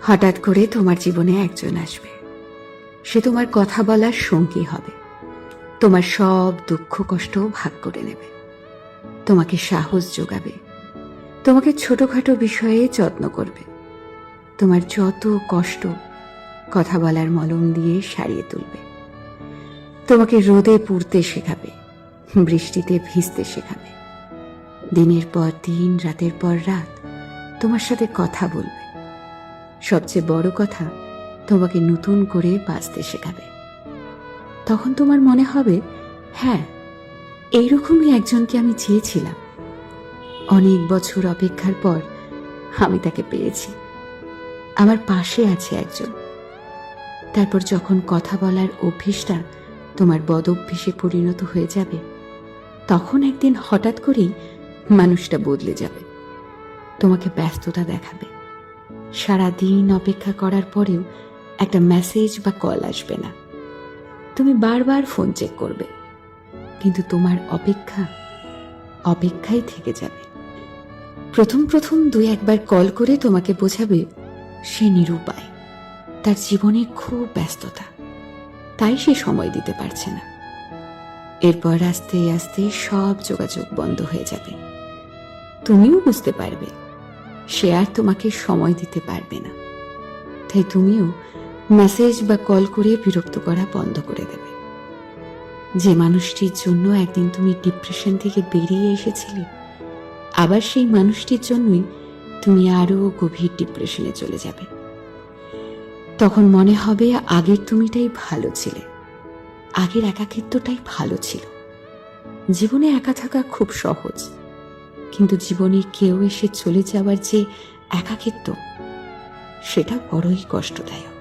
হঠাৎ করে তোমার জীবনে একজন আসবে। সে তোমার কথা বলার সঙ্গী হবে, তোমার সব দুঃখ কষ্ট ভাগ করে নেবে, তোমাকে সাহস যোগাবে, তোমাকে ছোটখাটো বিষয়ে যত্ন করবে, তোমার যত কষ্ট কথা বলার মলম দিয়ে সারিয়ে তুলবে, তোমাকে রোদে পুড়তে শেখাবে, বৃষ্টিতে ভিজতে শেখাবে, দিনের পর দিন রাতের পর রাত তোমার সাথে কথা বলবে, সবচেয়ে বড় কথা তোমাকে নতুন করে বাঁচতে শেখাবে। তখন তোমার মনে হবে, হ্যাঁ, এইরকমই একজনকে আমি চেয়েছিলাম। অনেক বছর অপেক্ষার পর আমি তাকে পেয়েছি, আমার পাশে আছে একজন। তারপর যখন কথা বলার অভ্যেসটা তোমার বদঅভ্যেসে পরিণত হয়ে যাবে, তখন একদিন হঠাৎ করেই মানুষটা বদলে যাবে, তোমাকে ব্যস্ততা দেখাবে। সারাদিন অপেক্ষা করার পরেও একটা মেসেজ বা কল আসবে না, তুমি বারবার ফোন চেক করবে, কিন্তু তোমার অপেক্ষাই থেকে যাবে। প্রথম প্রথম 2-1বার কল করে তোমাকে বোঝাবে সে নিরুপায়, তার জীবনে খুব ব্যস্ততা, তাই সে সময় দিতে পারছে না। এরপর আস্তে আস্তে সব যোগাযোগ বন্ধ হয়ে যাবে, তুমিও বুঝতে পারবে সে আর তোমাকে সময় দিতে পারবে না। তাই তুমিও মেসেজ বা কল করে বিরক্ত করা বন্ধ করে দেবে। যে মানুষটির জন্য একদিন তুমি ডিপ্রেশন থেকে বেরিয়ে এসেছিলে, আবার সেই মানুষটির জন্যই তুমি আরো গভীর ডিপ্রেশনে চলে যাবে। তখন মনে হবে আগের তুমিটাই ভালো ছিলে, আগের একাকিত্বটাই ভালো ছিল। জীবনে একা থাকা খুব সহজ, কিন্তু জীবনে কেউ এসে চলে যাওয়ার যে একাকিত্ব, সেটা বড়ই কষ্টদায়ক।